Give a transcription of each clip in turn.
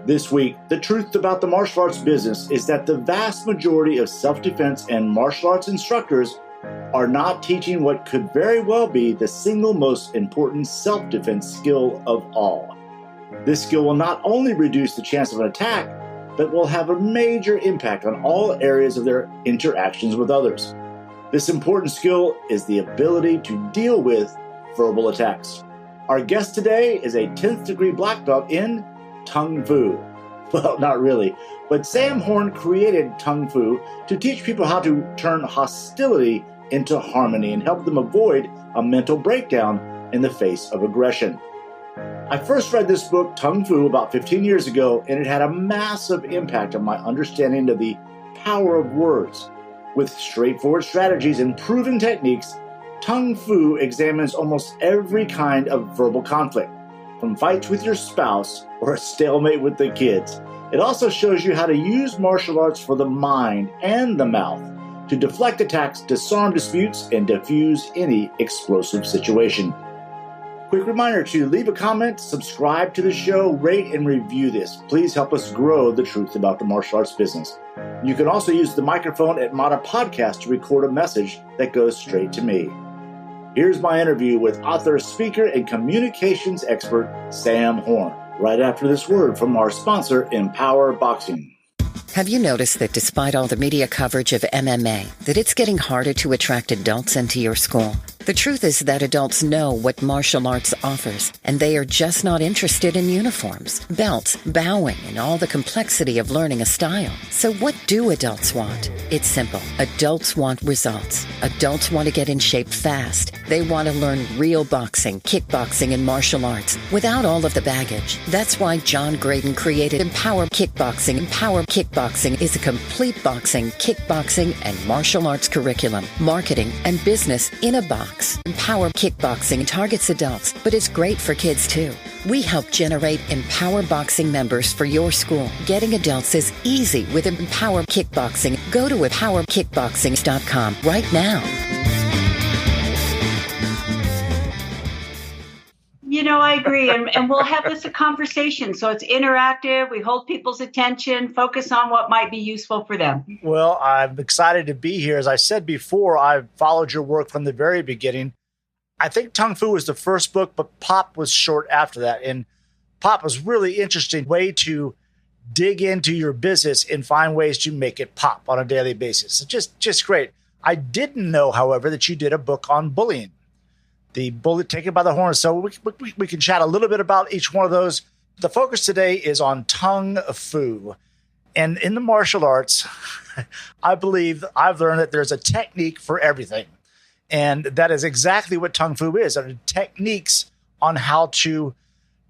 This week, the truth about the martial arts business is that the vast majority of self-defense and martial arts instructors are not teaching what could very well be the single most important self-defense skill of all. This skill will not only reduce the chance of an attack, but will have a major impact on all areas of their interactions with others. This important skill is the ability to deal with verbal attacks. Our guest today is a 10th degree black belt in Tung Fu. Well, not really, but Sam Horn created Tung Fu to teach people how to turn hostility into harmony and help them avoid a mental breakdown in the face of aggression. I first read this book, Tung Fu, about 15 years ago, and it had a massive impact on my understanding of the power of words. With straightforward strategies and proven techniques, Tung Fu examines almost every kind of verbal conflict, from fights with your spouse or a stalemate with the kids. It also shows you how to use martial arts for the mind and the mouth to deflect attacks, disarm disputes, and diffuse any explosive situation. Quick reminder to leave a comment, subscribe to the show, rate and review this. Please help us grow the truth about the martial arts business. You can also use the microphone at Mata Podcast to record a message that goes straight to me. Here's my interview with author, speaker, and communications expert Sam Horn, right after this word from our sponsor, Empower Boxing. Have you noticed that despite all the media coverage of MMA, that it's getting harder to attract adults into your school? The truth is that adults know what martial arts offers, and they are just not interested in uniforms, belts, bowing, and all the complexity of learning a style. So what do adults want? It's simple. Adults want results. Adults want to get in shape fast. They want to learn real boxing, kickboxing, and martial arts without all of the baggage. That's why John Graydon created Empower Kickboxing. Empower Kickboxing is a complete boxing, kickboxing, and martial arts curriculum, marketing, and business in a box. Empower Kickboxing targets adults, but it's great for kids too. We help generate Empower Boxing members for your school. Getting adults is easy with Empower Kickboxing. Go to empowerkickboxing.com right now. You know, I agree. And we'll have this a conversation. So it's interactive. We hold people's attention, focus on what might be useful for them. Well, I'm excited to be here. As I said before, I've followed your work from the very beginning. I think Tung Fu was the first book, but Pop was short after that. And Pop was really interesting way to dig into your business and find ways to make it pop on a daily basis. It's just great. I didn't know, however, that you did a book on bullying. The bullet taken by the horns. So we can chat a little bit about each one of those. The focus today is on Tung Fu. And in the martial arts, I believe I've learned that there's a technique for everything. And that is exactly what Tung Fu is. There are techniques on how to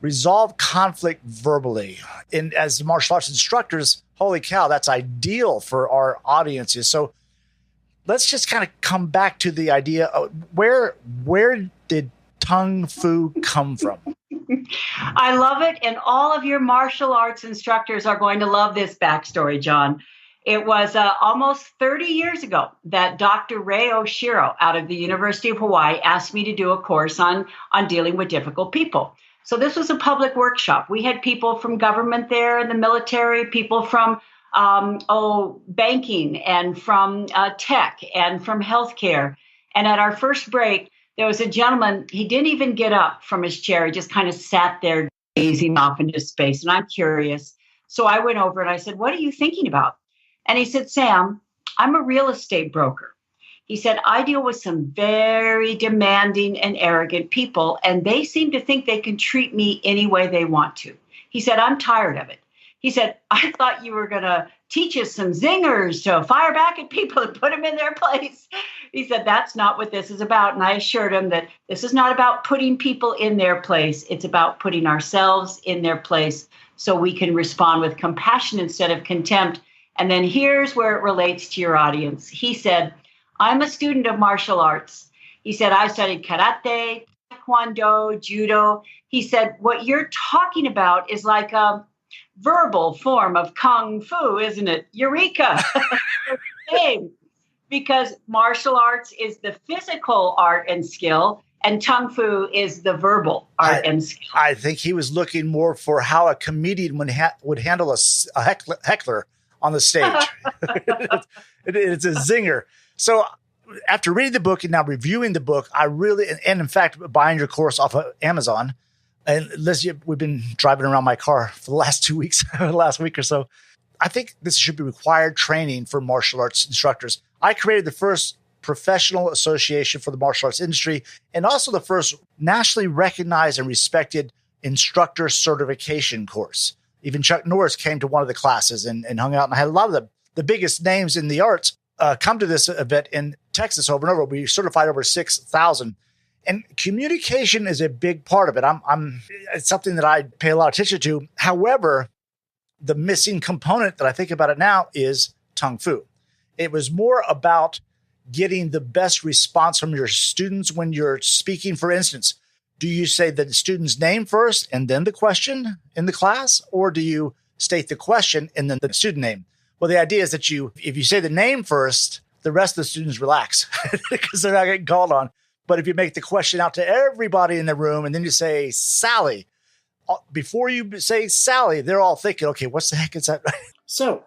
resolve conflict verbally. And as martial arts instructors, holy cow, that's ideal for our audiences. So let's just kind of come back to the idea of where did Tung Fu come from? I love it. And all of your martial arts instructors are going to love this backstory, John. It was almost 30 years ago that Dr. Ray Oshiro out of the University of Hawaii asked me to do a course on dealing with difficult people. So this was a public workshop. We had people from government there and the military, people from banking and from tech and from healthcare. And at our first break, there was a gentleman, he didn't even get up from his chair. He just kind of sat there gazing off into space. And I'm curious. So I went over and I said, "What are you thinking about?" And he said, "Sam, I'm a real estate broker." He said, "I deal with some very demanding and arrogant people, and they seem to think they can treat me any way they want to." He said, "I'm tired of it." He said, "I thought you were going to teach us some zingers to fire back at people and put them in their place." He said, "That's not what this is about." And I assured him that this is not about putting people in their place. It's about putting ourselves in their place so we can respond with compassion instead of contempt. And then here's where it relates to your audience. He said, "I'm a student of martial arts." He said, "I studied karate, taekwondo, judo." He said, "What you're talking about is like a verbal form of kung fu, isn't it? Eureka!" Because martial arts is the physical art and skill, And Tung Fu is the verbal art and skill. I think he was looking more for how a comedian would handle a heckler on the stage. It's a zinger. So after reading the book and now reviewing the book, I really, and in fact, buying your course off of Amazon, and Liz, we've been driving around my car for the last 2 weeks, last week or so. I think this should be required training for martial arts instructors. I created the first professional association for the martial arts industry and also the first nationally recognized and respected instructor certification course. Even Chuck Norris came to one of the classes and hung out, and I had a lot of the biggest names in the arts come to this event in Texas over and over. We certified over 6,000. And communication is a big part of it. It's something that I pay a lot of attention to. However, the missing component that I think about it now is Tung Fu. It was more about getting the best response from your students when you're speaking. For instance, do you say the student's name first and then the question in the class? Or do you state the question and then the student name? Well, the idea is that if you say the name first, the rest of the students relax because they're not getting called on. But if you make the question out to everybody in the room and then you say, Sally, before you say Sally, they're all thinking, okay, what's the heck is that? So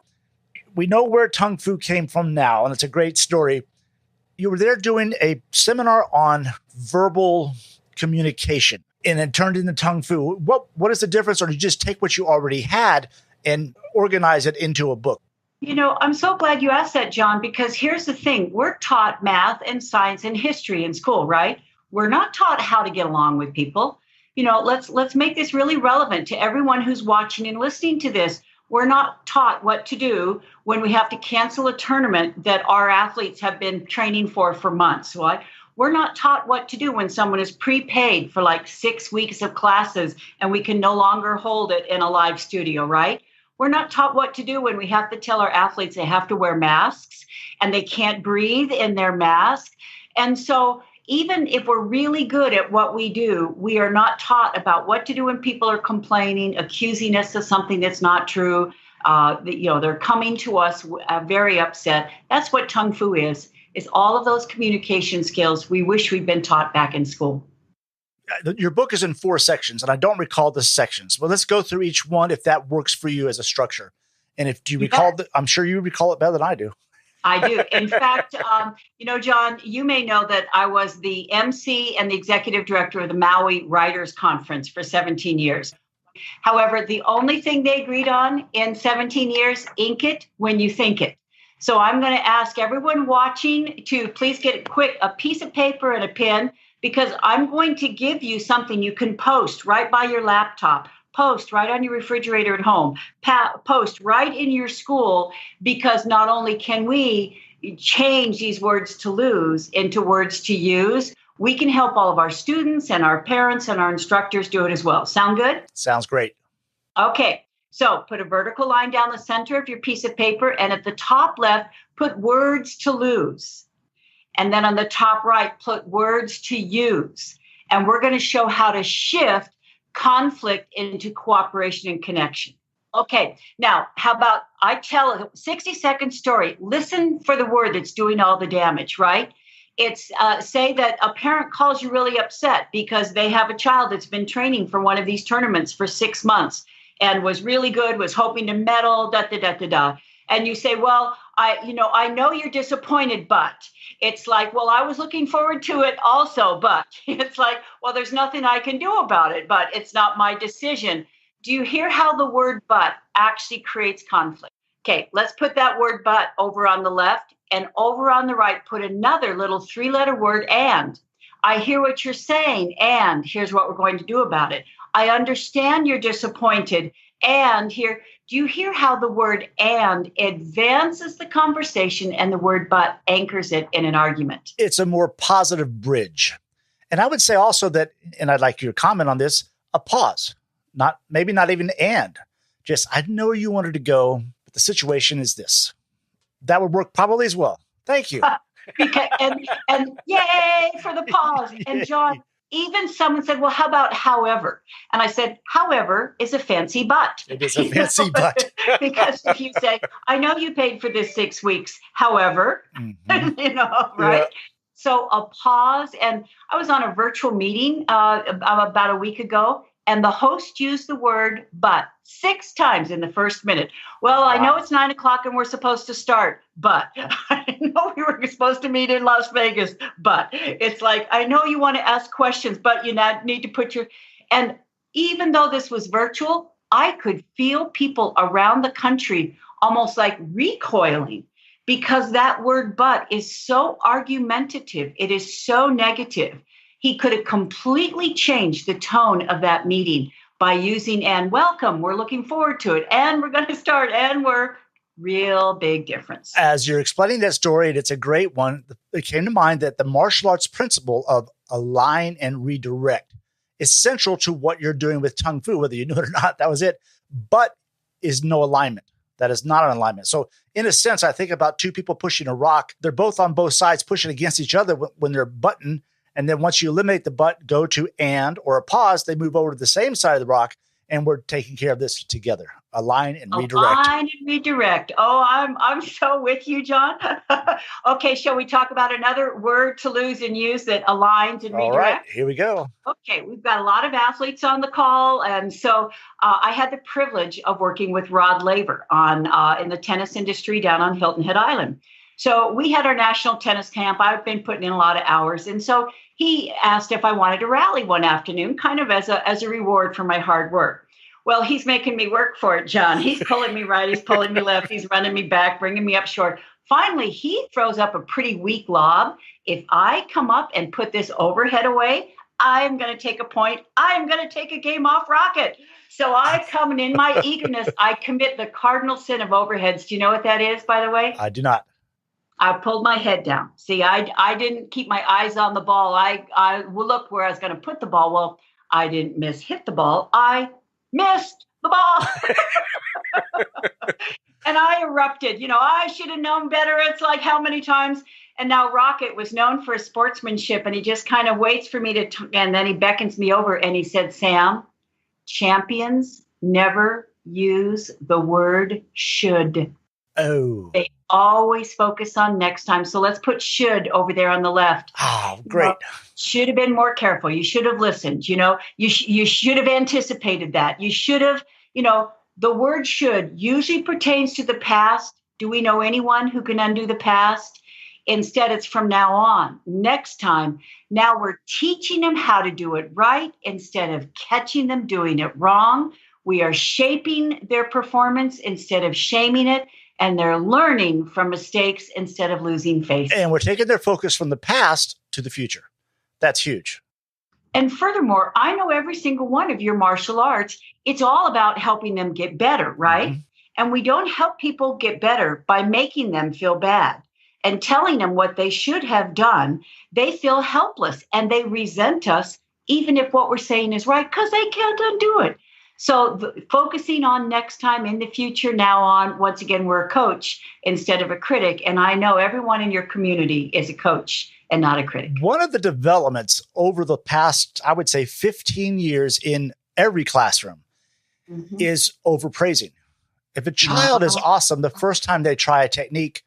we know where Tung Fu came from now, and it's a great story. You were there doing a seminar on verbal communication, and it turned into Tung Fu. What is the difference? Or do you just take what you already had and organize it into a book? I'm so glad you asked that, John, because here's the thing. We're taught math and science and history in school, right? We're not taught how to get along with people. Let's make this really relevant to everyone who's watching and listening to this. We're not taught what to do when we have to cancel a tournament that our athletes have been training for months. Right? We're not taught what to do when someone is prepaid for like 6 weeks of classes and we can no longer hold it in a live studio, right? We're not taught what to do when we have to tell our athletes they have to wear masks and they can't breathe in their mask. And so even if we're really good at what we do, we are not taught about what to do when people are complaining, accusing us of something that's not true. They're coming to us very upset. That's what Tung Fu is all of those communication skills we wish we'd been taught back in school. Your book is in 4 sections, and I don't recall the sections. Well, let's go through each one if that works for you as a structure. And if do you recall, I'm sure you recall it better than I do. I do. In fact, John, you may know that I was the MC and the executive director of the Maui Writers Conference for 17 years. However, the only thing they agreed on in 17 years, ink it when you think it. So I'm going to ask everyone watching to please get a piece of paper and a pen, because I'm going to give you something you can post right by your laptop, post right on your refrigerator at home, post right in your school, because not only can we change these words to lose into words to use, we can help all of our students and our parents and our instructors do it as well. Sound good? Sounds great. Okay. So put a vertical line down the center of your piece of paper, and at the top left, put words to lose. And then on the top right, put words to use. And we're going to show how to shift conflict into cooperation and connection. Okay, now, how about I tell a 60-second story. Listen for the word that's doing all the damage, right? It's say that a parent calls you really upset because they have a child that's been training for one of these tournaments for 6 months and was really good, was hoping to medal, And you say, well, I know you're disappointed, but it's like, well, I was looking forward to it also, but it's like, well, there's nothing I can do about it, but it's not my decision. Do you hear how the word but actually creates conflict? Okay, let's put that word but over on the left, and over on the right, put another little 3-letter word and. I hear what you're saying, and here's what we're going to do about it. I understand you're disappointed, and here, do you hear how the word and advances the conversation and the word but anchors it in an argument? It's a more positive bridge. And I would say also that, and I'd like your comment on this, a pause, maybe not even and, just, I know where you wanted to go, but the situation is this. That would work probably as well. Thank you. and yay for the pause. And John, even someone said, well, how about however? And I said, however is a fancy but. It is a fancy but. Because if you say, I know you paid for this 6 weeks, however, right? Yeah. So a pause, and I was on a virtual meeting about a week ago, and the host used the word but 6 times in the first minute. Well, I know it's 9:00 and we're supposed to start, but I know we were supposed to meet in Las Vegas, but it's like, I know you want to ask questions, but you need to put and even though this was virtual, I could feel people around the country almost like recoiling, because that word but is so argumentative. It is so negative. He could have completely changed the tone of that meeting by using "and welcome, we're looking forward to it, and we're going to start, and we're," real big difference. As you're explaining that story, and it's a great one, it came to mind that the martial arts principle of align and redirect is central to what you're doing with Tung Fu, whether you knew it or not. That was it. But is no alignment. That is not an alignment. So in a sense, I think about 2 people pushing a rock. They're both on both sides pushing against each other when they're button. And then once you eliminate the but, go to and or a pause, they move over to the same side of the rock, and we're taking care of this together. Align and redirect. Align and redirect. Oh, I'm so with you, John. Okay, shall we talk about another word to lose and use that aligns and redirect? All right, here we go. Okay, we've got a lot of athletes on the call, and so I had the privilege of working with Rod Laver in the tennis industry down on Hilton Head Island. So we had our national tennis camp. I've been putting in a lot of hours, and so he asked if I wanted to rally one afternoon, kind of as a reward for my hard work. Well, he's making me work for it, John. He's pulling me right, he's pulling me left, he's running me back, bringing me up short. Finally, he throws up a pretty weak lob. If I come up and put this overhead away, I'm going to take a point. I'm going to take a game off Rocket. So I come in my eagerness, I commit the cardinal sin of overheads. Do you know what that is, by the way? I do not. I pulled my head down. See, I didn't keep my eyes on the ball. I looked where I was going to put the ball. Well, I didn't hit the ball. I missed the ball. And I erupted. I should have known better. It's like, how many times? And now Rocket was known for his sportsmanship, and he just kind of waits for me and then he beckons me over and he said, "Sam, champions never use the word should." Oh. They always focus on next time. So let's put should over there on the left. Oh, great. Should have been more careful. You should have listened. You should have anticipated that. You should have, the word should usually pertains to the past. Do we know anyone who can undo the past? Instead, it's from now on, next time. Now we're teaching them how to do it right instead of catching them doing it wrong. We are shaping their performance instead of shaming it. And they're learning from mistakes instead of losing face. And we're taking their focus from the past to the future. That's huge. And furthermore, I know every single one of your martial arts, it's all about helping them get better, right? Mm-hmm. And we don't help people get better by making them feel bad and telling them what they should have done. They feel helpless and they resent us, even if what we're saying is right, because they can't undo it. So focusing on next time, in the future, now on, once again, we're a coach instead of a critic. And I know everyone in your community is a coach and not a critic. One of the developments over the past, I would say 15 years in every classroom is overpraising. If a child is awesome the first time they try a technique,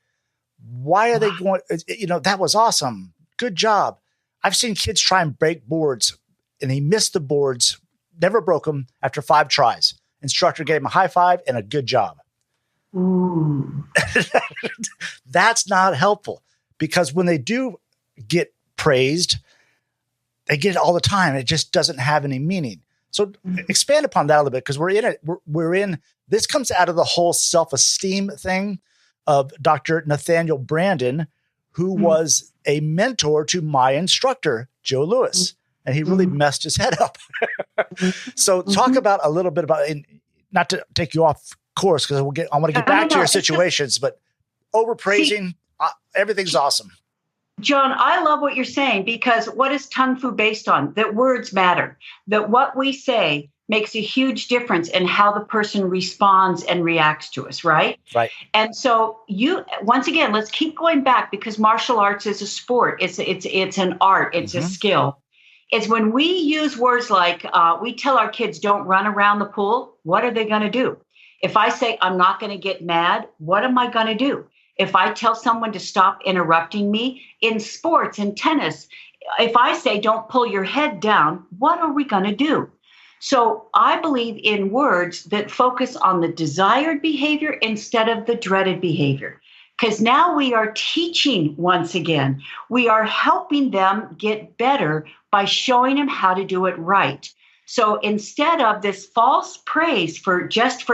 why are they going, that was awesome. Good job. I've seen kids try and break boards and he missed the boards, never broke them after 5 tries. Instructor gave him a high five and a good job. Ooh. That's not helpful, because when they do get praised, they get it all the time. It just doesn't have any meaning. So expand upon that a little bit, because we're in it. We're in, this comes out of the whole self-esteem thing of Dr. Nathaniel Branden, who was a mentor to my instructor, Joe Lewis. And he really messed his head up. So talk about a little bit about, and not to take you off course, because I want to get back to your situations, but overpraising, everything's awesome. John, I love what you're saying, because what is Tung Fu based on? That words matter, that what we say makes a huge difference in how the person responds and reacts to us, right? Right. And so once again, let's keep going back, because martial arts is a sport. It's an art. It's a skill. It's when we use words like, we tell our kids, don't run around the pool. What are they going to do? If I say, I'm not going to get mad, what am I going to do? If I tell someone to stop interrupting me in sports and tennis, if I say don't pull your head down, what are we going to do? So I believe in words that focus on the desired behavior instead of the dreaded behavior. Because now we are teaching once again. We are helping them get better by showing them how to do it right. So instead of this false praise for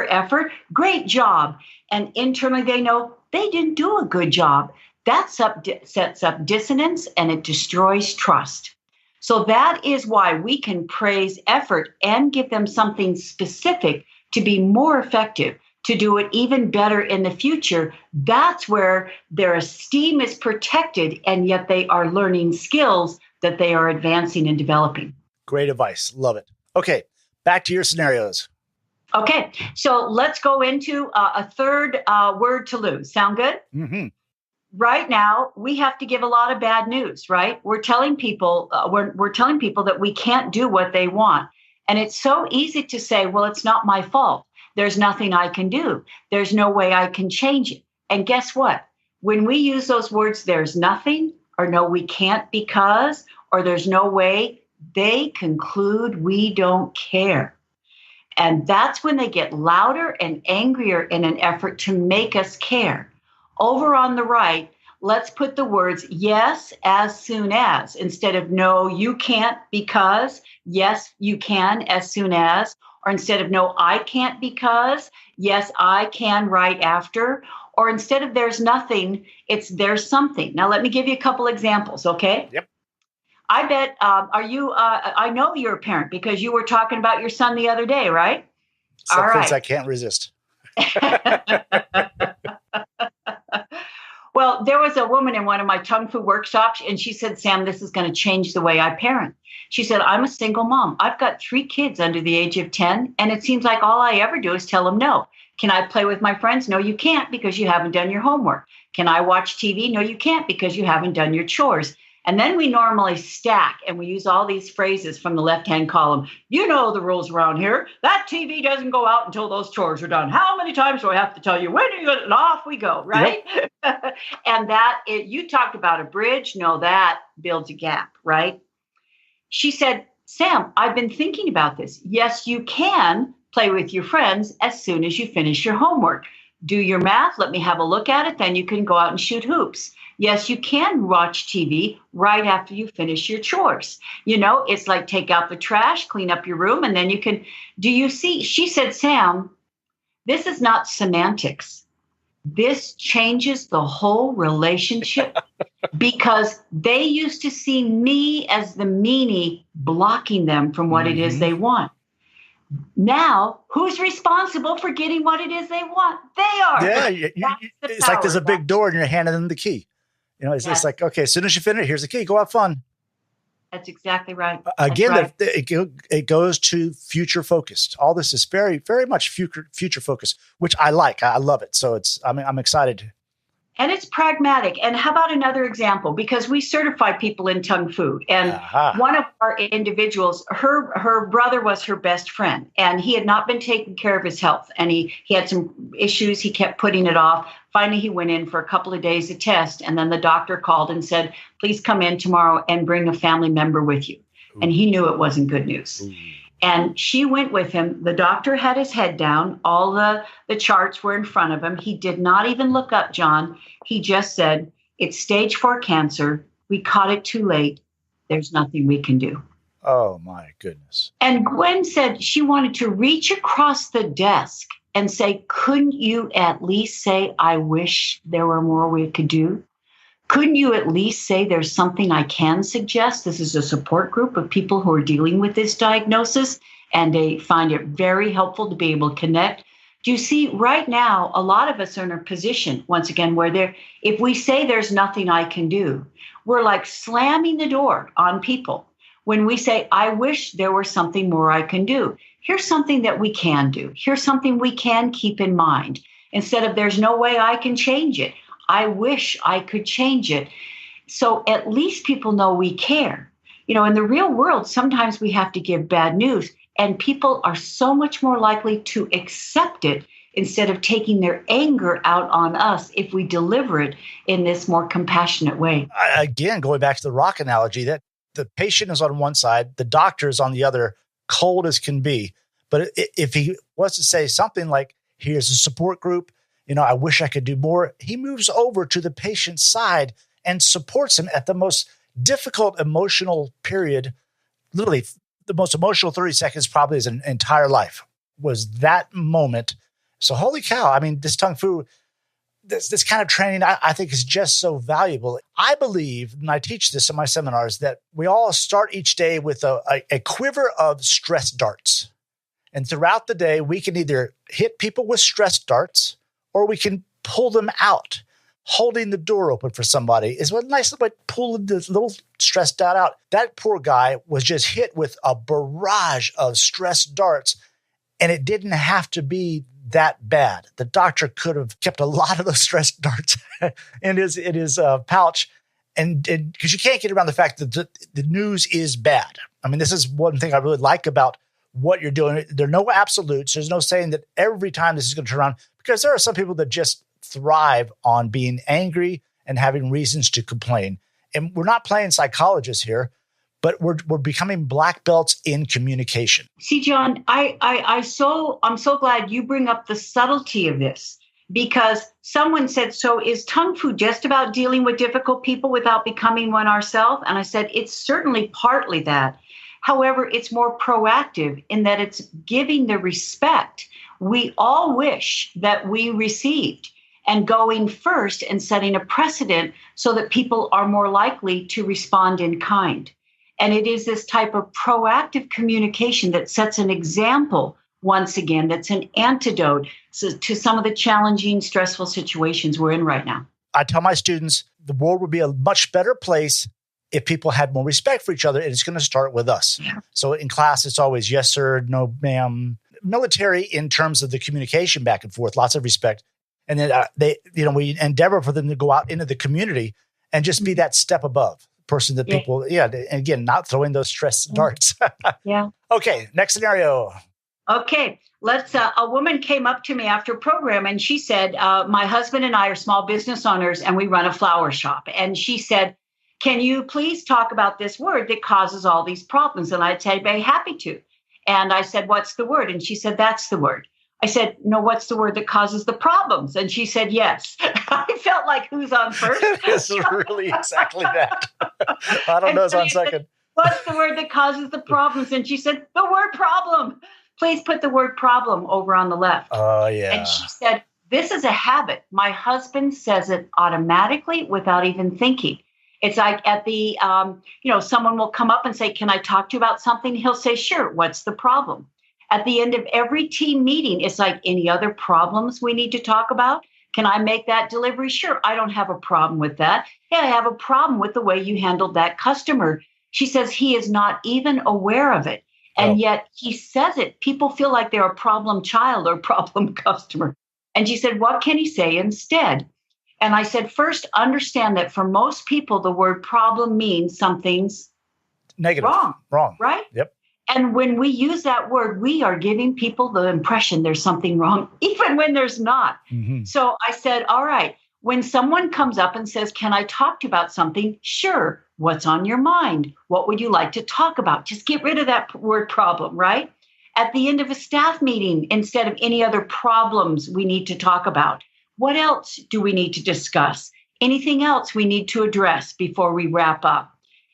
effort, great job. And internally they know they didn't do a good job. That sets up dissonance and it destroys trust. So that is why we can praise effort and give them something specific to be more effective, to do it even better in the future. That's where their esteem is protected, and yet they are learning skills that they are advancing and developing. Great advice. Love it. Okay, back to your scenarios. Okay, so let's go into a third word to lose. Sound good? Mm-hmm. Right now, we have to give a lot of bad news, right? We're telling people we're telling people that we can't do what they want. And it's so easy to say, well, it's not my fault. There's nothing I can do. There's no way I can change it. And guess what? When we use those words, there's nothing, or no, we can't because, or there's no way, they conclude we don't care. And that's when they get louder and angrier in an effort to make us care. Over on the right, let's put the words yes, as soon as, instead of no, you can't because, yes, you can, as soon as, or instead of no, I can't because, yes, I can right after, or instead of there's nothing, it's there's something. Now, let me give you a couple examples, okay? Yep. I bet, I know you're a parent because you were talking about your son the other day, right? Some All things right. I can't resist. Well, there was a woman in one of my Tongue Fu workshops, and she said, Sam, this is going to change the way I parent. She said, I'm a single mom. I've got 3 kids under the age of 10, and it seems like all I ever do is tell them no. Can I play with my friends? No, you can't because you haven't done your homework. Can I watch TV? No, you can't because you haven't done your chores. And then we normally stack and we use all these phrases from the left-hand column. You know the rules around here. That TV doesn't go out until those chores are done. How many times do I have to tell you? When are you going to? And off we go, right? Yep. And you talked about a bridge. No, that builds a gap, right? She said, Sam, I've been thinking about this. Yes, you can play with your friends as soon as you finish your homework. Do your math. Let me have a look at it. Then you can go out and shoot hoops. Yes, you can watch TV right after you finish your chores. You know, it's like take out the trash, clean up your room, and then you can. Do you see? She said, Sam, this is not semantics. This changes the whole relationship because they used to see me as the meanie blocking them from what it is they want. Now, who's responsible for getting what it is they want? They are. Yeah, it's like there's a big door and you're handing them the key. You know, it's like, okay, as soon as you finish, here's the key. Go have fun. That's exactly right. Again, right. It goes to future focused. All this is very, very much future focused, which I like. I love it. So I'm excited. And it's pragmatic. And how about another example? Because we certify people in Tongue Fu. And one of our individuals, her brother was her best friend. And he had not been taking care of his health. And he had some issues. He kept putting it off. Finally, he went in for a couple of days to test. And then the doctor called and said, please come in tomorrow and bring a family member with you. Ooh. And he knew it wasn't good news. Ooh. And she went with him. The doctor had his head down. All the charts were in front of him. He did not even look up, John. He just said, it's stage 4 cancer. We caught it too late. There's nothing we can do. Oh, my goodness. And Gwen said she wanted to reach across the desk and say, couldn't you at least say, I wish there were more we could do? Couldn't you at least say there's something I can suggest? This is a support group of people who are dealing with this diagnosis, and they find it very helpful to be able to connect. Do you see, right now, a lot of us are in a position, once again, where if we say there's nothing I can do, we're like slamming the door on people. When we say, I wish there were something more I can do, here's something that we can do. Here's something we can keep in mind. Instead of there's no way I can change it. I wish I could change it. So at least people know we care. You know, in the real world, sometimes we have to give bad news, and people are so much more likely to accept it instead of taking their anger out on us if we deliver it in this more compassionate way. Again, going back to the rock analogy, that the patient is on one side, the doctor is on the other, cold as can be. But if he wants to say something like, here's a support group, I wish I could do more, he moves over to the patient's side and supports him at the most difficult emotional period. Literally, the most emotional 30 seconds probably his entire life was that moment. So holy cow, this Tung Fu, this kind of training, I think is just so valuable. I believe, and I teach this in my seminars, that we all start each day with a quiver of stress darts. And throughout the day, we can either hit people with stress darts or we can pull them out. Holding the door open for somebody is a nice way pulling the little stress dart out. That poor guy was just hit with a barrage of stress darts, and it didn't have to be that bad. The doctor could have kept a lot of those stress darts in his pouch, and because you can't get around the fact that the news is bad. This is one thing I really like about what you're doing. There are no absolutes. There's no saying that every time this is going to turn around, because there are some people that just thrive on being angry and having reasons to complain. And we're not playing psychologists here, but we're becoming black belts in communication. See, John, I'm so glad you bring up the subtlety of this, because someone said, so is Tung Fu just about dealing with difficult people without becoming one ourselves? And I said, it's certainly partly that. However, it's more proactive in that it's giving the respect we all wish that we received, and going first and setting a precedent so that people are more likely to respond in kind. And it is this type of proactive communication that sets an example, once again, that's an antidote to some of the challenging, stressful situations we're in right now. I tell my students, the world would be a much better place if people had more respect for each other, and it's going to start with us. Yeah. So in class, it's always yes, sir, no, ma'am. Military, in terms of the communication back and forth, lots of respect. And then we endeavor for them to go out into the community and just be that step above person that people, and again, not throwing those stress darts. Yeah. Okay. Next scenario. Okay. A woman came up to me after a program and she said, my husband and I are small business owners and we run a flower shop. And she said, can you please talk about this word that causes all these problems? And I'd say, very happy to. And I said, what's the word? And she said, that's the word. I said, no, what's the word that causes the problems? And she said, yes. I felt like, who's on first? It's really exactly that. I don't know who's on second. What's the word that causes the problems? And she said, the word problem. Please put the word problem over on the left. Oh, yeah. And she said, this is a habit. My husband says it automatically without even thinking. It's like at the, someone will come up and say, can I talk to you about something? He'll say, sure. What's the problem? At the end of every team meeting, it's like, any other problems we need to talk about? Can I make that delivery? Sure. I don't have a problem with that. Yeah, I have a problem with the way you handled that customer. She says he is not even aware of it. And yet he says it. People feel like they're a problem child or problem customer. And she said, what can he say instead? And I said, first, understand that for most people, the word problem means something's negative. Wrong. Right? Yep. And when we use that word, we are giving people the impression there's something wrong, even when there's not. Mm-hmm. So I said, all right, when someone comes up and says, can I talk to you about something? Sure. What's on your mind? What would you like to talk about? Just get rid of that word problem, right? At the end of a staff meeting, instead of any other problems we need to talk about, what else do we need to discuss? Anything else we need to address before we wrap up?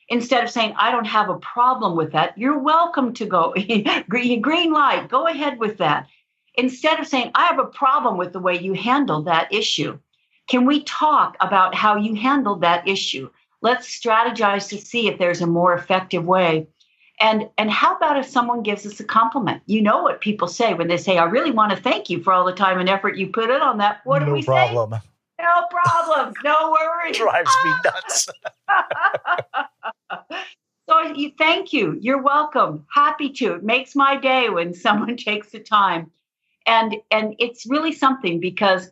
Instead of saying, I don't have a problem with that, you're welcome to go. Green light, go ahead with that. Instead of saying, I have a problem with the way you handled that issue. Can we talk about how you handled that issue? Let's strategize to see if there's a more effective way. And how about if someone gives us a compliment? You know what people say when they say, I really want to thank you for all the time and effort you put in on that. What do we say? No problem. No problem. No worries. Drives me nuts. So thank you. You're welcome. Happy to. It makes my day when someone takes the time. And it's really something, because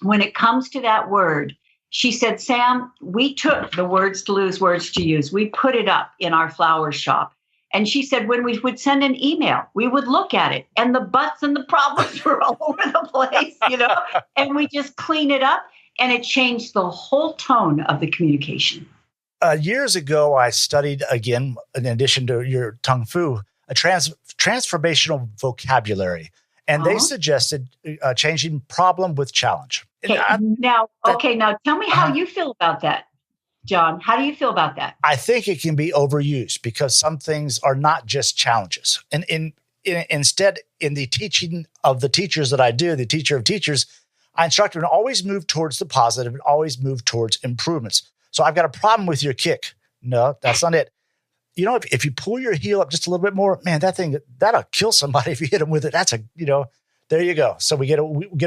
when it comes to that word, she said, Sam, we took the words to lose, words to use. We put it up in our flower shop. And she said, when we would send an email, we would look at it and the buts and the problems were all over the place, and we just clean it up. And it changed the whole tone of the communication. Years ago, I studied, again, in addition to your Tung Fu, a transformational vocabulary. And they suggested changing problem with challenge. Okay, now tell me how you feel about that, John. How do you feel about that? I think it can be overused because some things are not just challenges. And instead, in the teaching of the teachers that I do, the teacher of teachers, I instruct them to always move towards the positive and always move towards improvements. So I've got a problem with your kick. No, that's not it. If you pull your heel up just a little bit more, man, that'll kill somebody if you hit them with it. There you go. So we get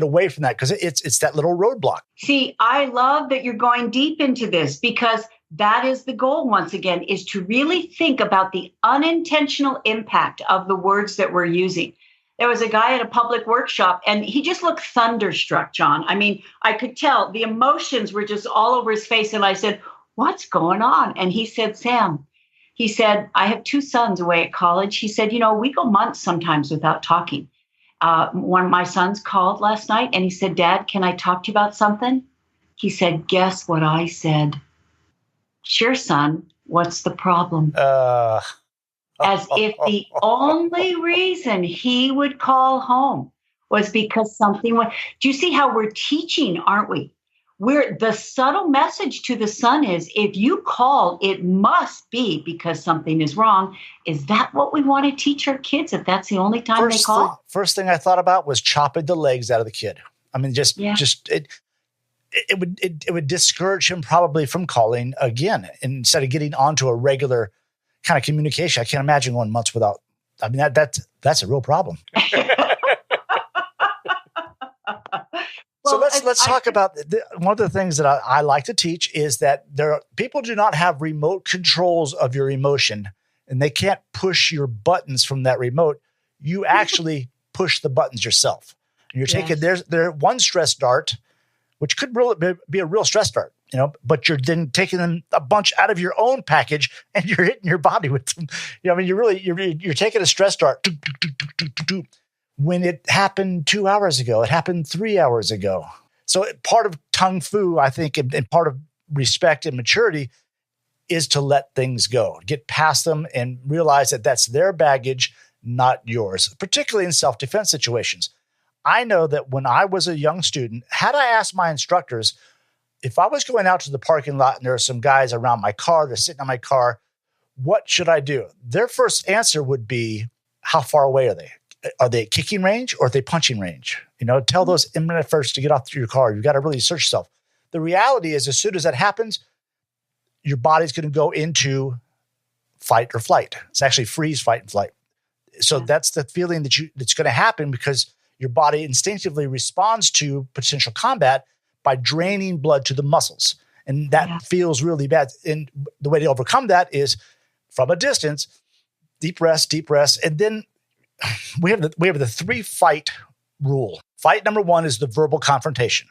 away from that because it's that little roadblock. See, I love that you're going deep into this because that is the goal, once again, is to really think about the unintentional impact of the words that we're using. There was a guy at a public workshop and he just looked thunderstruck, John. I mean, I could tell the emotions were just all over his face. And I said, what's going on? And he said, Sam, he said, I have 2 sons away at college. He said, we go months sometimes without talking. One of my sons called last night and he said, Dad, can I talk to you about something? He said, guess what I said? Sure, son. What's the problem? As if the only reason he would call home was because something went. Do you see how we're teaching, aren't we? The subtle message to the son is, if you call, it must be because something is wrong. Is that what we want to teach our kids if that's the only time they call? First thing I thought about was chopping the legs out of the kid. I mean, it would discourage him probably from calling again. And instead of getting onto a regular kind of communication, I can't imagine going months without. I mean, that's a real problem. So let's talk about one of the things that I like to teach is that people do not have remote controls of your emotion, and they can't push your buttons from that remote. You actually push the buttons yourself. And you're taking their one stress dart, which could really be a real stress dart, but you're then taking them a bunch out of your own package and you're hitting your body with them. You're taking a stress dart. When it happened 2 hours ago, it happened 3 hours ago. So part of Tung Fu, I think, and part of respect and maturity is to let things go, get past them and realize that that's their baggage, not yours, particularly in self-defense situations. I know that when I was a young student, had I asked my instructors, if I was going out to the parking lot and there are some guys around my car, they're sitting on my car, what should I do? Their first answer would be, how far away are they? Are they at kicking range or are they punching range? Tell those imminent first to get off your car. You've got to really search yourself. The reality is, as soon as that happens, your body's going to go into fight or flight. It's actually freeze, fight, and flight. So that's the feeling that's going to happen because your body instinctively responds to potential combat by draining blood to the muscles. And that feels really bad. And the way to overcome that is from a distance, deep rest. And then we have the 3 fight rule. Fight number 1 is the verbal confrontation.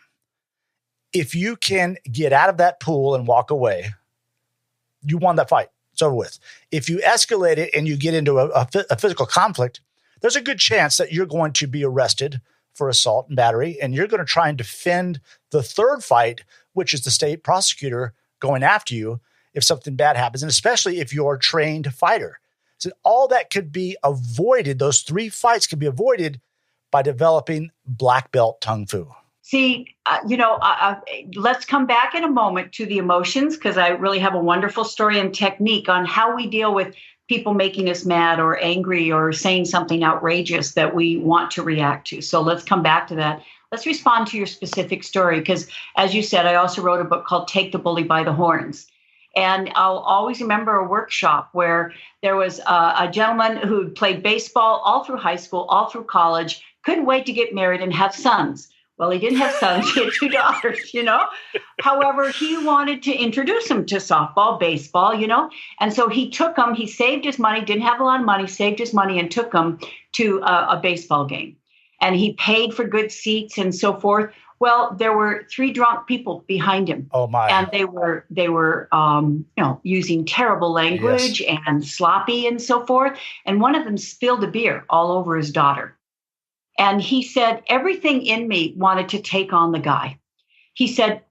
If you can get out of that pool and walk away, you won that fight. It's over with. If you escalate it and you get into a physical conflict, there's a good chance that you're going to be arrested for assault and battery, and you're going to try and defend the 3rd fight, which is the state prosecutor going after you if something bad happens, and especially if you're a trained fighter. So all that could be avoided, those 3 fights could be avoided by developing black belt Tung Fu. See, let's come back in a moment to the emotions, because I really have a wonderful story and technique on how we deal with people making us mad or angry or saying something outrageous that we want to react to. So let's come back to that. Let's respond to your specific story, because as you said, I also wrote a book called Take the Bully by the Horns. And I'll always remember a workshop where there was a gentleman who played baseball all through high school, all through college, couldn't wait to get married and have sons. Well, he didn't have sons, he had 2 daughters, However, he wanted to introduce them to softball, baseball, And so he took them, he saved his money, didn't have a lot of money, saved his money and took them to a baseball game. And he paid for good seats and so forth. Well, there were 3 drunk people behind him. Oh my! And they were using terrible language and sloppy and so forth. And one of them spilled a beer all over his daughter. And he said, everything in me wanted to take on the guy. He said,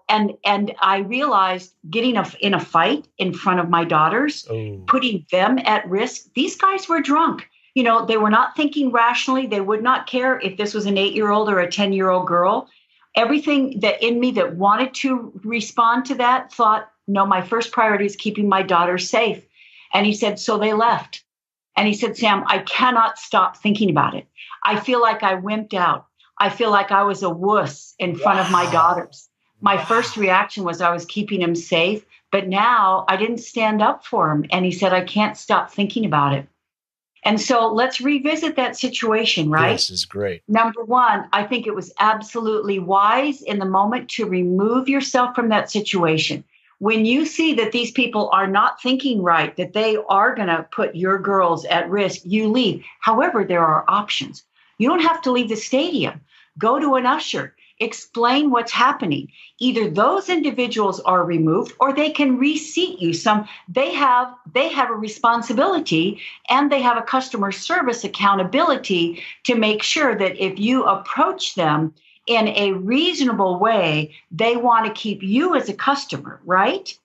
and I realized getting in a fight in front of my daughters, putting them at risk. These guys were drunk. They were not thinking rationally. They would not care if this was an 8-year-old or a 10-year-old girl. Everything that in me that wanted to respond to that thought, no, my first priority is keeping my daughters safe. And he said, so they left. And he said, Sam, I cannot stop thinking about it. I feel like I wimped out. I feel like I was a wuss in front of my daughters. My first reaction was I was keeping him safe, but now I didn't stand up for him. And he said, I can't stop thinking about it. And so let's revisit that situation, right? This is great. Number one, I think it was absolutely wise in the moment to remove yourself from that situation. When you see that these people are not thinking right, that they are going to put your girls at risk, you leave. However, there are options. You don't have to leave the stadium. Go to an usher. Explain what's happening. Either those individuals are removed or they can reseat you. They have a responsibility and they have a customer service accountability to make sure that if you approach them in a reasonable way, they want to keep you as a customer, right?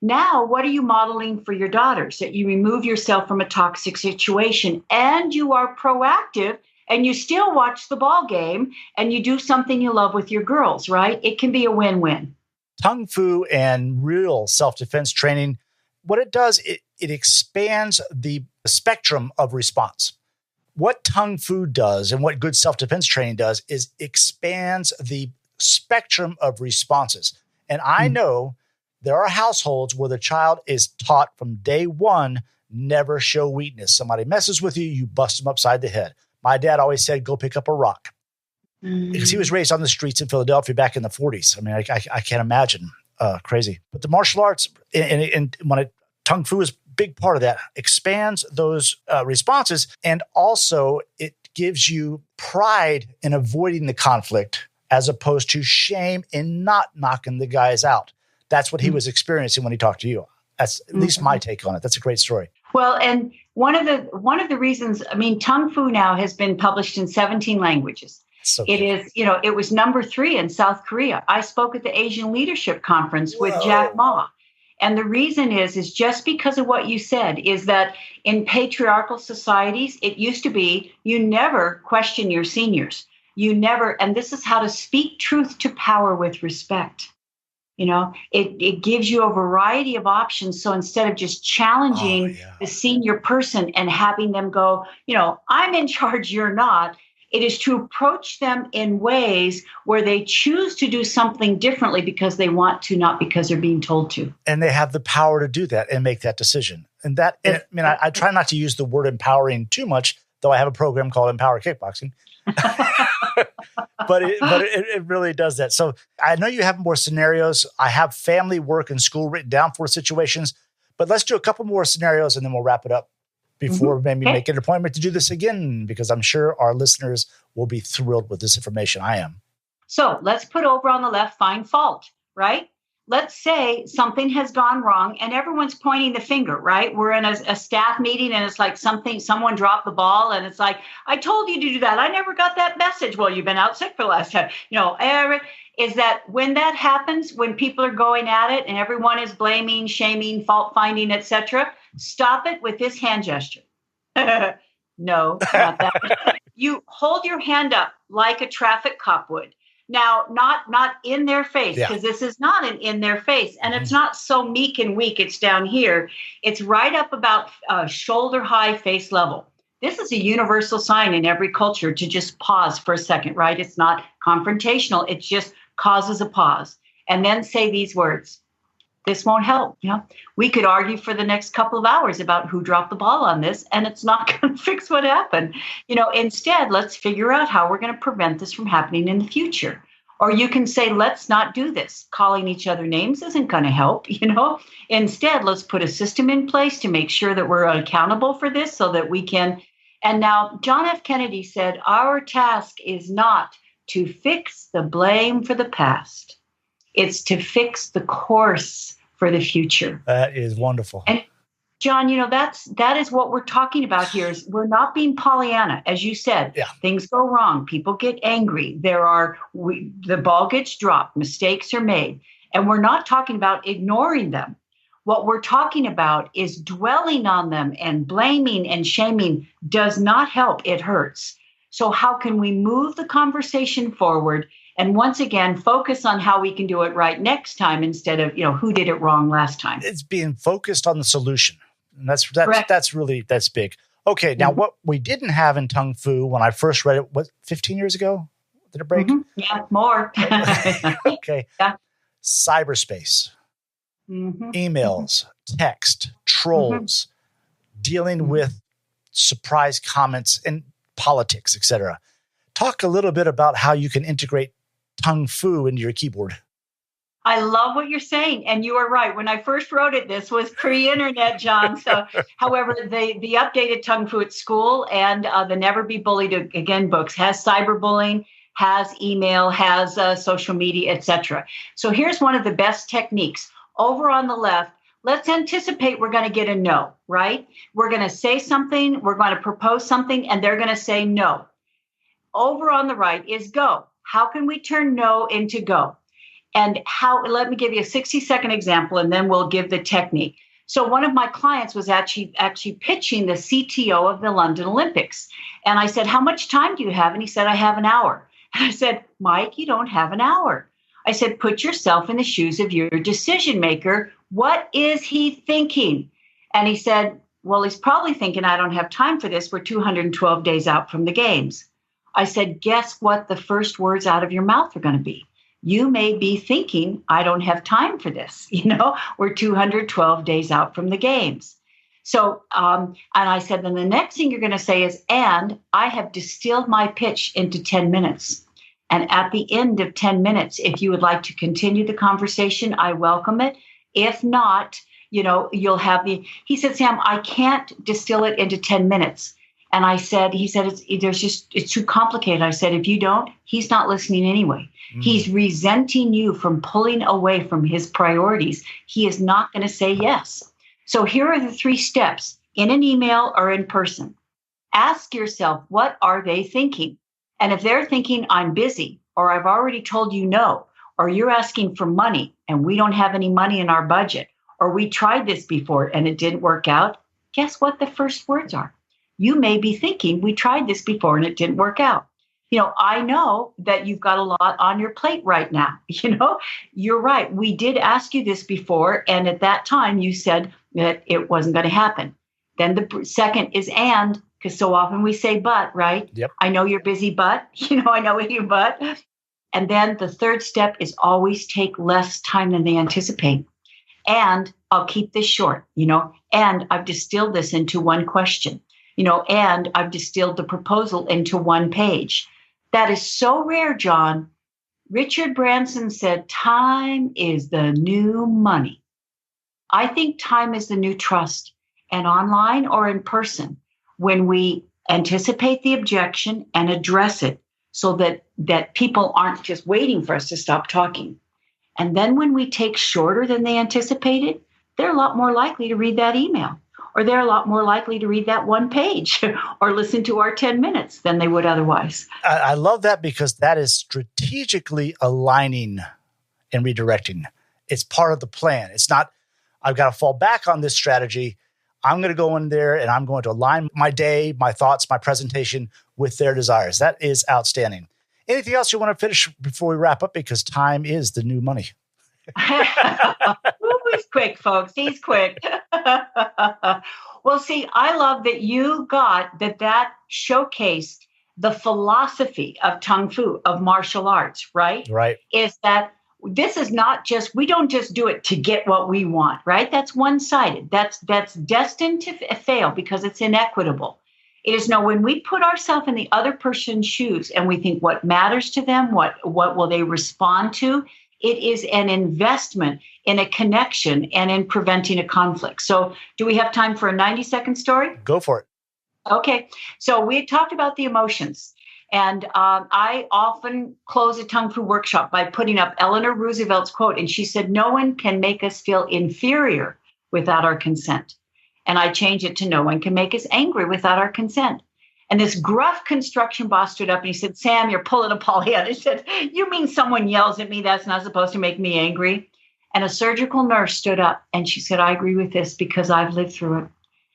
Now, what are you modeling for your daughters? That you remove yourself from a toxic situation and you are proactive and you still watch the ball game and you do something you love with your girls, right? It can be a win-win. Tung Fu and real self-defense training, what it does, it expands the spectrum of response. What Tung Fu does and what good self-defense training does is expands the spectrum of responses. And I know there are households where the child is taught from day one, never show weakness. Somebody messes with you, you bust them upside the head. My dad always said, go pick up a rock. Because he was raised on the streets in Philadelphia back in the 40s. I mean, I can't imagine. Crazy. But the martial arts, and Tung Fu is a big part of that, expands those responses. And also it gives you pride in avoiding the conflict as opposed to shame in not knocking the guys out. That's what he was experiencing when he talked to you. That's at least my take on it. That's a great story. Well, and one of the reasons, I mean, Tung Fu now has been published in 17 languages. So it is, it was number 3 in South Korea. I spoke at the Asian Leadership Conference with Jack Ma. And the reason is just because of what you said, is that in patriarchal societies, it used to be you never question your seniors. You never, and this is how to speak truth to power with respect. It gives you a variety of options. So instead of just challenging the senior person and having them go, I'm in charge, you're not. It is to approach them in ways where they choose to do something differently because they want to, not because they're being told to. And they have the power to do that and make that decision. And I try not to use the word empowering too much, though I have a program called Empower Kickboxing. But it really does that. So I know you have more scenarios. I have family, work, and school written down for situations, but let's do a couple more scenarios and then we'll wrap it up before maybe make an appointment to do this again, because I'm sure our listeners will be thrilled with this information. I am. So let's put over on the left, find fault, right? Let's say something has gone wrong and everyone's pointing the finger, right? We're in a staff meeting and it's like someone dropped the ball and it's like, I told you to do that. I never got that message. Well, you've been out sick for the last time. Is that when that happens, when people are going at it and everyone is blaming, shaming, fault finding, etc., stop it with this hand gesture. No, not that. You hold your hand up like a traffic cop would. Now, not in their face, because this is not an in their face. And it's not so meek and weak. It's down here. It's right up about shoulder high, face level. This is a universal sign in every culture to just pause for a second, right? It's not confrontational. It just causes a pause. And then say these words. This won't help. We could argue for the next couple of hours about who dropped the ball on this, and it's not going to fix what happened. Instead, let's figure out how we're going to prevent this from happening in the future. Or you can say, let's not do this. Calling each other names isn't going to help. Instead, let's put a system in place to make sure that we're accountable for this so that we can. And now John F. Kennedy said, our task is not to fix the blame for the past. It's to fix the course for the future. That is wonderful. And John, that is what we're talking about here. Is we're not being Pollyanna, as you said. Yeah. Things go wrong. People get angry. The ball gets dropped. Mistakes are made, and we're not talking about ignoring them. What we're talking about is dwelling on them, and blaming and shaming does not help. It hurts. So how can we move the conversation forward and once again focus on how we can do it right next time instead of, who did it wrong last time? It's being focused on the solution. And that's big. Okay. Now what we didn't have in Tung Fu when I first read it, 15 years ago? Did it break? Mm-hmm. Yeah, more. Okay. Yeah. Cyberspace, emails, text, trolls, dealing with surprise comments and politics, etc. Talk a little bit about how you can integrate Tung Fu into your keyboard. I love what you're saying. And you are right. When I first wrote it, this was pre-internet, John. So, however, the updated Tung Fu at School and the Never Be Bullied Again books has cyberbullying, has email, has social media, etc. So here's one of the best techniques. Over on the left, let's anticipate we're going to get a no, right? We're going to say something, we're going to propose something, and they're going to say no. Over on the right is go. How can we turn no into go? And let me give you a 60-second example, and then we'll give the technique. So one of my clients was actually pitching the CTO of the London Olympics. And I said, how much time do you have? And he said, I have an hour. And I said, Mike, you don't have an hour. I said, put yourself in the shoes of your decision maker. What is he thinking? And he said, well, he's probably thinking, I don't have time for this. We're 212 days out from the games. I said, guess what the first words out of your mouth are going to be? You may be thinking, I don't have time for this. We're 212 days out from the games. So, and I said, then the next thing you're going to say is, and I have distilled my pitch into 10 minutes. And at the end of 10 minutes, if you would like to continue the conversation, I welcome it. If not, you'll have he said, Sam, I can't distill it into 10 minutes. And he said, it's too complicated. I said, if you don't, he's not listening anyway. He's resenting you from pulling away from his priorities. He is not going to say yes. So here are the 3 steps in an email or in person. Ask yourself, what are they thinking? And if they're thinking, I'm busy, or I've already told you no, or you're asking for money and we don't have any money in our budget, or we tried this before and it didn't work out, guess what the first words are? You may be thinking, we tried this before and it didn't work out. I know that you've got a lot on your plate right now. You're right. We did ask you this before. And at that time, you said that it wasn't going to happen. Then the second is and, because so often we say but, right? Yep. I know you're busy, but, I know you, but. And then the third step is always take less time than they anticipate. And I'll keep this short, and I've distilled this into one question. And I've distilled the proposal into one page. That is so rare, John. Richard Branson said, time is the new money. I think time is the new trust. And online or in person, when we anticipate the objection and address it so that people aren't just waiting for us to stop talking. And then when we take shorter than they anticipated, they're a lot more likely to read that email. Or they're a lot more likely to read that one page or listen to our 10 minutes than they would otherwise. I love that because that is strategically aligning and redirecting. It's part of the plan. It's not, I've got to fall back on this strategy. I'm going to go in there and I'm going to align my day, my thoughts, my presentation with their desires. That is outstanding. Anything else you want to finish before we wrap up? Because time is the new money. He's quick, folks. He's quick. Well, see, I love that you got that showcased the philosophy of Tung Fu, of martial arts, right? Right. Is that this is not just, we don't just do it to get what we want, right? That's one-sided. That's destined to fail because it's inequitable. It is when we put ourselves in the other person's shoes and we think what matters to them, what will they respond to, it is an investment in a connection and in preventing a conflict. So do we have time for a 90-second story? Go for it. Okay. So we had talked about the emotions. And I often close a Tongue Fu workshop by putting up Eleanor Roosevelt's quote. And she said, "No one can make us feel inferior without our consent." And I changed it to, "No one can make us angry without our consent." And this gruff construction boss stood up and he said, "Sam, you're pulling a Pollyanna." He said, "You mean someone yells at me? That's not supposed to make me angry." And a surgical nurse stood up and she said, "I agree with this because I've lived through it."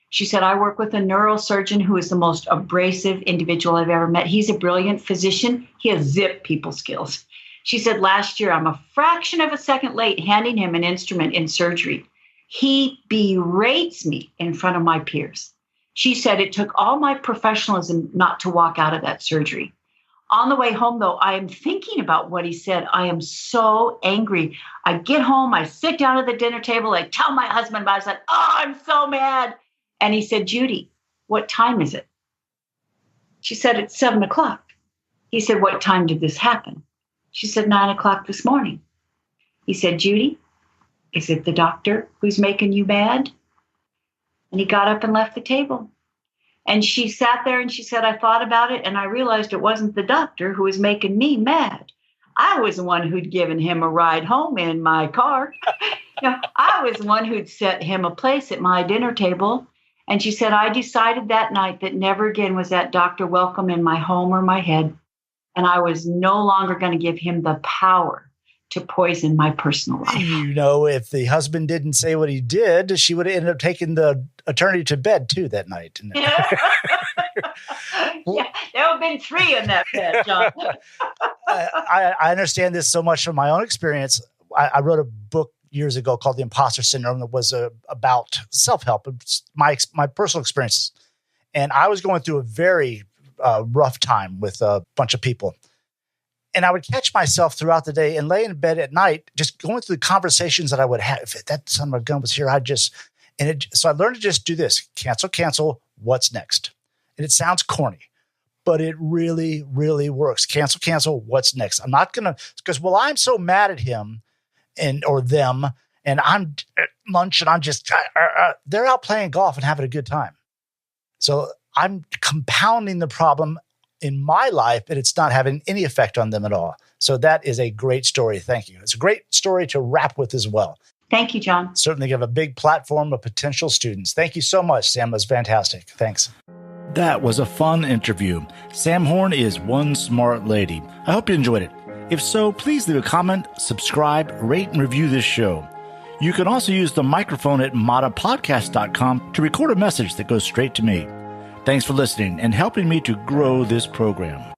She said, "I work with a neurosurgeon who is the most abrasive individual I've ever met. He's a brilliant physician. He has zip people skills." She said, "Last year, I'm a fraction of a second late handing him an instrument in surgery. He berates me in front of my peers." She said, "It took all my professionalism not to walk out of that surgery. On the way home, though, I am thinking about what he said. I am so angry. I get home, I sit down at the dinner table, I tell my husband about it. I said, 'Oh, I'm so mad.' And he said, 'Judy, what time is it?' She said, 'It's 7:00. He said, 'What time did this happen?' She said, 9:00 this morning.' He said, 'Judy, is it the doctor who's making you mad?' And he got up and left the table. And she sat there and she said, 'I thought about it and I realized it wasn't the doctor who was making me mad. I was the one who'd given him a ride home in my car. I was the one who'd set him a place at my dinner table.' And she said, 'I decided that night that never again was that doctor welcome in my home or my head. And I was no longer going to give him the power to poison my personal life.'" If the husband didn't say what he did, she would have ended up taking the attorney to bed too that night. Yeah, there have been 3 in that bed, John. I understand this so much from my own experience. I wrote a book years ago called The Imposter Syndrome that was about self-help, my personal experiences. And I was going through a very rough time with a bunch of people. And I would catch myself throughout the day and lay in bed at night, just going through the conversations that I would have. If that son of a gun was here, so I learned to just do this: cancel, what's next? And it sounds corny, but it really, really works. Cancel, what's next? I'm not going to, because, well, I'm so mad at him or them, and I'm at lunch and I'm just, they're out playing golf and having a good time. So I'm compounding the problem in my life, and it's not having any effect on them at all. So that is a great story. Thank you. It's a great story to wrap with as well. Thank you, John. Certainly give a big platform of potential students. Thank you so much, Sam. It was fantastic. Thanks. That was a fun interview. Sam Horn is one smart lady. I hope you enjoyed it. If so, please leave a comment, subscribe, rate, and review this show. You can also use the microphone at modapodcast.com to record a message that goes straight to me. Thanks for listening and helping me to grow this program.